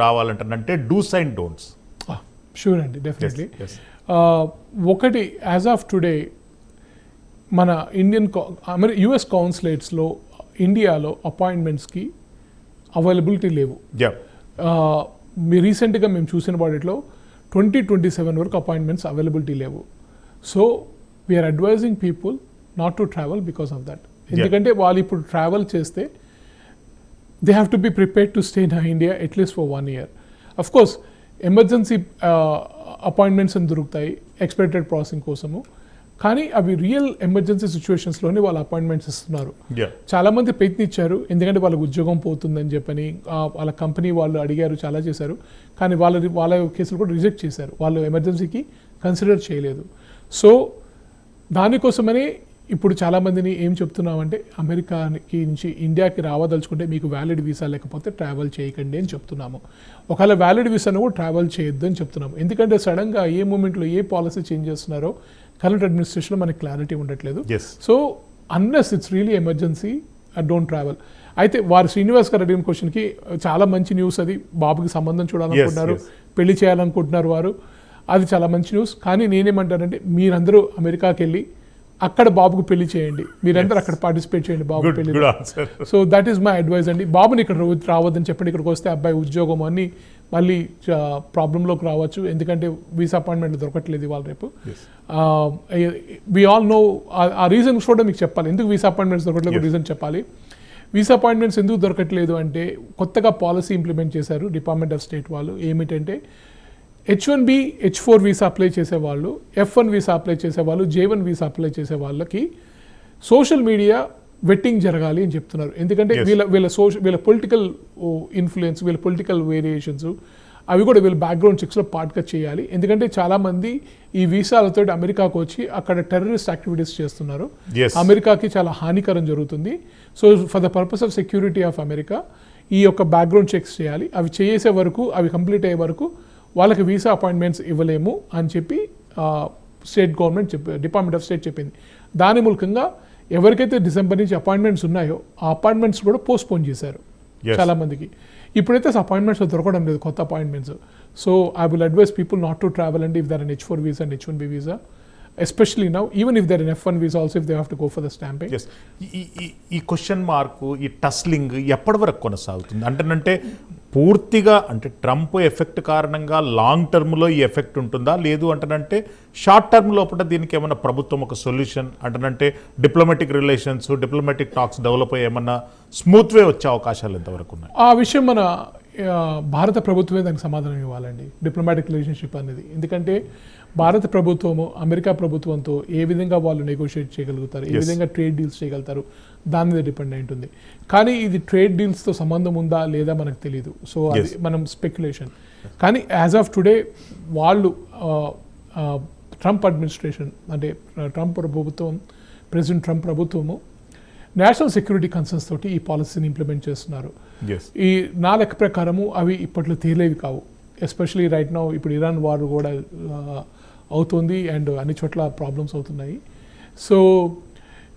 రావాలంటే dos and don'ts. Sure అండి, definitely. ఒకటి, యాజ్ ఆఫ్ టుడే మన యుఎస్ కౌన్సిలేట్స్లో ఇండియాలో అపాయింట్మెంట్స్కి అవైలబిలిటీ లేవు. మీ రీసెంట్గా మేము చూసిన వాటిలో 2027 వరకు అపాయింట్మెంట్స్ అవైలబిలిటీ లేవు. So we're advising people not to travel because of that. ఎందుకంటే వాళ్ళు ఇప్పుడు ట్రావెల్ చేస్తే they have to be prepared to stay in India at least for 1 year. Of course, emergency appointments అని దొరుకుతాయి ఎక్స్పెక్టెడ్ ప్రాసెసింగ్ కోసము, కానీ అవి రియల్ ఎమర్జెన్సీ సిచ్యువేషన్స్లోనే వాళ్ళు అపాయింట్మెంట్స్ ఇస్తున్నారు. చాలామంది ప్రయత్నించారు, ఎందుకంటే వాళ్ళకి ఉద్యోగం పోతుందని చెప్పని వాళ్ళ కంపెనీ వాళ్ళు అడిగారు, చాలా చేశారు, కానీ వాళ్ళ కేసులు కూడా రిజెక్ట్ చేశారు. వాళ్ళు ఎమర్జెన్సీకి కన్సిడర్ చేయలేదు. సో దానికోసమనే ఇప్పుడు చాలామందిని ఏం చెప్తున్నామంటే, అమెరికాకి నుంచి ఇండియాకి రావదలుచుకుంటే మీకు వ్యాలిడ్ వీసా లేకపోతే ట్రావెల్ చేయకండి అని చెప్తున్నాము. ఒకవేళ వ్యాలిడ్ వీసాను కూడా ట్రావెల్ చేయొద్దు అని చెప్తున్నాము. ఎందుకంటే సడన్గా ఏ మూమెంట్లో ఏ పాలసీ చేంజ్ చేస్తున్నారో కరెంట్ అడ్మినిస్ట్రేషన్లో మనకి క్లారిటీ ఉండట్లేదు. So unless it's really emergency, don't travel. అయితే వారు శ్రీనివాస్ గారు అడిగిన క్వశ్చన్కి చాలా మంచి న్యూస్. అది బాబుకి సంబంధం చూడాలనుకుంటున్నారు, పెళ్లి చేయాలనుకుంటున్నారు వారు, అది చాలా మంచి న్యూస్. కానీ నేనేమంటానంటే, మీరందరూ అమెరికాకి వెళ్ళి అక్కడ బాబుకు పెళ్లి చేయండి, మీరందరూ అక్కడ పార్టిసిపేట్ చేయండి బాబు పెళ్లి. So that is my advice అండి. బాబుని ఇక్కడ రావద్దని చెప్పండి, ఇక్కడికి వస్తే అబ్బాయి ఉద్యోగం అన్ని మళ్ళీ ప్రాబ్లంలోకి రావచ్చు, ఎందుకంటే వీసా అపాయింట్మెంట్ దొరకట్లేదు ఇవాళ రేపు. వీ ఆల్ నో ఆ రీజన్స్ కూడా మీకు చెప్పాలి, ఎందుకు వీసా అపాయింట్మెంట్స్ దొరకట్లేదు రీజన్ చెప్పాలి. వీసా అపాయింట్మెంట్స్ ఎందుకు దొరకట్లేదు అంటే, కొత్తగా పాలసీ ఇంప్లిమెంట్ చేశారు డిపార్ట్మెంట్ ఆఫ్ స్టేట్ వాళ్ళు. ఏమిటంటే H1B, H4 వీసా అప్లై చేసేవాళ్ళు, F1 వీసా అప్లై చేసేవాళ్ళు, J1 వీసా అప్లై చేసే వాళ్ళకి సోషల్ మీడియా వెట్టింగ్ జరగాలి అని చెప్తున్నారు. ఎందుకంటే వీళ్ళ పొలిటికల్ ఇన్ఫ్లుయెన్స్, వీళ్ళ పొలిటికల్ వేరియేషన్స్ అవి కూడా వీళ్ళ బ్యాక్గ్రౌండ్ చెక్స్లో పార్ట్గా చేయాలి. ఎందుకంటే చాలామంది ఈ వీసాలతో అమెరికాకు వచ్చి అక్కడ టెర్రరిస్ట్ యాక్టివిటీస్ చేస్తున్నారు. అమెరికాకి చాలా హానికరం జరుగుతుంది. So for the purpose of security of America ఈ యొక్క బ్యాక్గ్రౌండ్ చెక్స్ చేయాలి. అవి చేసే వరకు, అవి కంప్లీట్ అయ్యే వరకు వాళ్ళకి వీసా అపాయింట్మెంట్స్ ఇవ్వలేము అని చెప్పి state government department of state చెప్పింది. దాని మూలంగా ఎవరికైతే డిసెంబర్ నుంచి అపాయింట్మెంట్స్ ఉన్నాయో ఆ అపాయింట్మెంట్స్ కూడా పోస్ట్పోన్ చేశారు చాలామందికి. ఇప్పుడైతే అపాయింట్మెంట్స్ దొరకడం లేదు, కొత్త appointments. So I will advise people not to travel and if they're on H4 visa and H1B visa, especially now, even if they're in F1 visa also, if they have to go for the stamping. Yes. ఈ question mark, ఈ టస్లింగ్ ఎప్పటి వరకు కొనసాగుతుంది అంటే పూర్తిగా అంటే Trump effect కారణంగా long టర్మ్లో ఈ ఎఫెక్ట్ ఉంటుందా, లేదు అంటే షార్ట్ టర్మ్ లోపల దీనికి ఏమన్నా ప్రభుత్వం ఒక సొల్యూషన్ అంటే diplomatic relations, diplomatic talks develop అయ్యి ఏమన్నా స్మూత్ వే వచ్చే అవకాశాలు ఎంతవరకు ఉన్నాయి? ఆ విషయం మన భారత ప్రభుత్వమే దానికి సమాధానం ఇవ్వాలండి, డిప్లొమాటిక్ రిలేషన్షిప్ అనేది. ఎందుకంటే భారత ప్రభుత్వము అమెరికా ప్రభుత్వంతో ఏ విధంగా వాళ్ళు నెగోషియేట్ చేయగలుగుతారు, ఏ విధంగా ట్రేడ్ డీల్స్ చేయగలుగుతారు, దాని మీద డిపెండ్ అయి ఉంటుంది. కానీ ఇది ట్రేడ్ డీల్స్తో సంబంధం ఉందా లేదా మనకు తెలియదు. సో అది మనం స్పెక్యులేషన్. కానీ యాజ్ ఆఫ్ టుడే వాళ్ళు ట్రంప్ అడ్మినిస్ట్రేషన్ అంటే ట్రంప్ ప్రభుత్వం, ప్రెసిడెంట్ ట్రంప్ ప్రభుత్వము నేషనల్ సెక్యూరిటీ కన్సర్న్స్ తోటి ఈ పాలసీని ఇంప్లిమెంట్ చేస్తున్నారు. ఈ నా లెక్క ప్రకారము అవి ఇప్పట్లో తేలేవి కావు. ఎస్పెషలీ రైట్ నౌ ఇప్పుడు ఇరాన్ వార్ కూడా అవుతుంది అండ్ అన్ని చోట్ల ప్రాబ్లమ్స్ అవుతున్నాయి. సో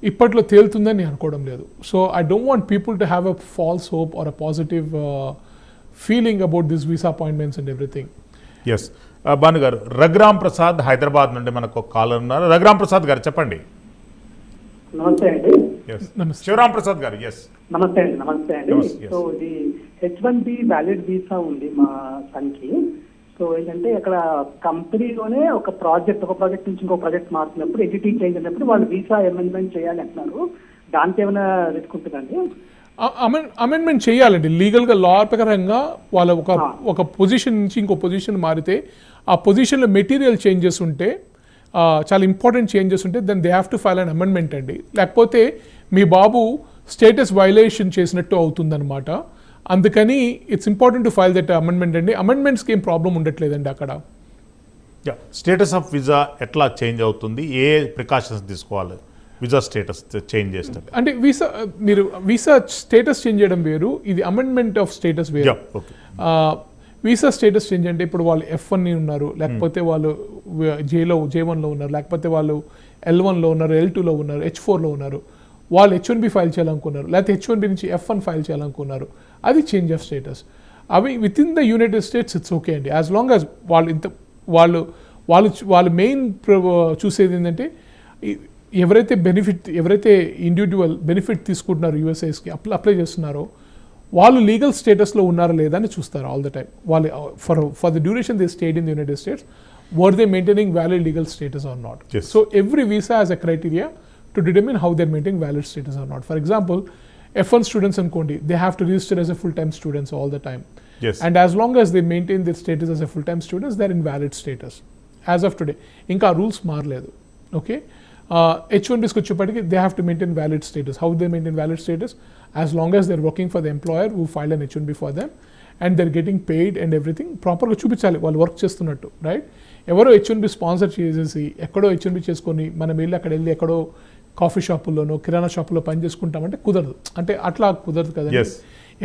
ఇప్పట్లో తేలుతుందని నేను అనుకోవడం లేదు. So I don't want people to have a false hope or a positive feeling about this visa appointments and everything. Yes Bhanu garu, Raghuram Prasad Hyderabad నుండి మనకు ఒక కాలర్ ఉన్నారు. రఘురామ్ ప్రసాద్ గారు చెప్పండి. నమస్తే అండి. శివరామ్ ప్రసాద్ గారు. నమస్తే అండి. సో ఇది H1B వ్యాలిడ్ వీసా ఉంది మా సన్కి. సో ఏంటంటే అక్కడ కంపెనీలోనే ఒక ప్రాజెక్ట్ నుంచి ఇంకో ప్రాజెక్ట్ మారుతున్నప్పుడు ఎంటిటీ చేంజ్ అయినప్పుడు వాళ్ళు వీసా అమెండ్మెంట్ చేయాలి అంటున్నారు. దానికి ఏమైనా రిస్క్ ఉంటుందండి? అమెండ్మెంట్ చేయాలండి లీగల్గా, లా ప్రకారంగా. వాళ్ళ ఒక పొజిషన్ నుంచి ఇంకో పొజిషన్ మారితే ఆ పొజిషన్లో మెటీరియల్ చేంజెస్ ఉంటే, చాలా ఇంపార్టెంట్ చేంజెస్ ఉంటే, then they have to file an amendment అండి. లేకపోతే మీ బాబు స్టేటస్ వైలేషన్ చేసినట్టు అవుతుందన్నమాట. అందుకని it's important to file that amendment అండి. అమెండ్మెంట్స్కి ఏం ప్రాబ్లం ఉండట్లేదండి అక్కడ. స్టేటస్ ఆఫ్ వీసా ఎట్లా చేంజ్ అవుతుంది, ఏ ప్రికాషన్స్ తీసుకోవాలి వీసా స్టేటస్ చేంజ్ చేస్తారు? అంటే మీరు వీసా స్టేటస్ చేంజ్ చేయడం వేరు, ఇది అమెండ్మెంట్ ఆఫ్ స్టేటస్ వేరు. వీసా స్టేటస్ చేంజ్ అంటే ఇప్పుడు వాళ్ళు F1 ఉన్నారు, లేకపోతే వాళ్ళు J1లో ఉన్నారు, లేకపోతే వాళ్ళు L1లో ఉన్నారు, L2లో ఉన్నారు, H4లో ఉన్నారు. వాళ్ళు H1B ఫైల్ చేయాలనుకున్నారు, లేకపోతే H1B నుంచి F1 ఫైల్ చేయాలనుకున్నారు, అది చేంజ్ ఆఫ్ స్టేటస్. అవి with in the United states it's okay అండి, యాజ్ లాంగ్ యాజ్ వాళ్ళు మెయిన్ చూసేది ఏంటంటే ఎవరైతే ఇండివిజువల్ బెనిఫిట్ తీసుకుంటున్నారో యూఎస్ఐస్కి అప్లై చేస్తున్నారో వాళ్ళు లీగల్ స్టేటస్లో ఉన్నారా లేదా అని చూస్తారు ఆల్ ద టైమ్. వాళ్ళు for the duration they stayed in the United States were they maintaining valid legal status or not. Yes. So every visa has a criteria to determine how they're maintaining valid status or not. For example, F1 students in Kondi, they have to register as a full-time students all the time. Yes. And as long as they maintain their status as a full-time students, they're in valid status. As of today, inka rules marledu. Okay. H1Bs kochepatiki, they have to maintain valid status. How they maintain valid status? As long as they're working for the employer who filed an H1B for them and they're getting paid and everything, properగా చూపించాలి వాళ్ళు work చేస్తున్నట్టు, right? ఎవరో H1B sponsor చేసేసి ఎక్కడో H1B చేసుకొని మనం వెళ్ళి అక్కడ వెళ్ళి ఎక్కడో కాఫీ షాపుల్లోనో కిరాణా షాపుల్లో పని చేసుకుంటామంటే కుదరదు. అంటే అట్లా కుదరదు కదండి. Yes.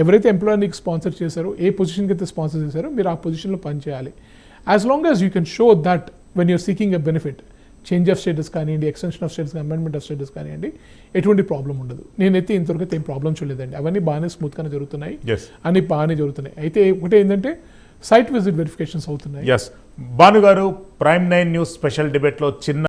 ఎవరైతే ఎంప్లాయర్ నీకు స్పాన్సర్ చేశారో, ఏ పొజిషన్కి అయితే స్పాన్సర్ చేశారో మీరు ఆ పొజిషన్లో పని చేయాలి. As long as you can show that when you're seeking a benefit, change of status కానివ్వండి, extension of status, amendment of status కానివ్వండి, ఎటువంటి ప్రాబ్లం ఉండదు. నేనైతే ఇంతవరకు ఏం ప్రాబ్లం చూడలేదండి. అవన్నీ బాగానే స్మూత్గానే జరుగుతున్నాయి, అన్ని బాగానే జరుగుతున్నాయి. అయితే ఒకటే ఏంటంటే సైట్ విజిట్ వెరిఫికేషన్స్ అవుతున్నాయి. భాను గారు, ప్రైమ్ 9 న్యూస్ స్పెషల్ డిబేట్లో చిన్న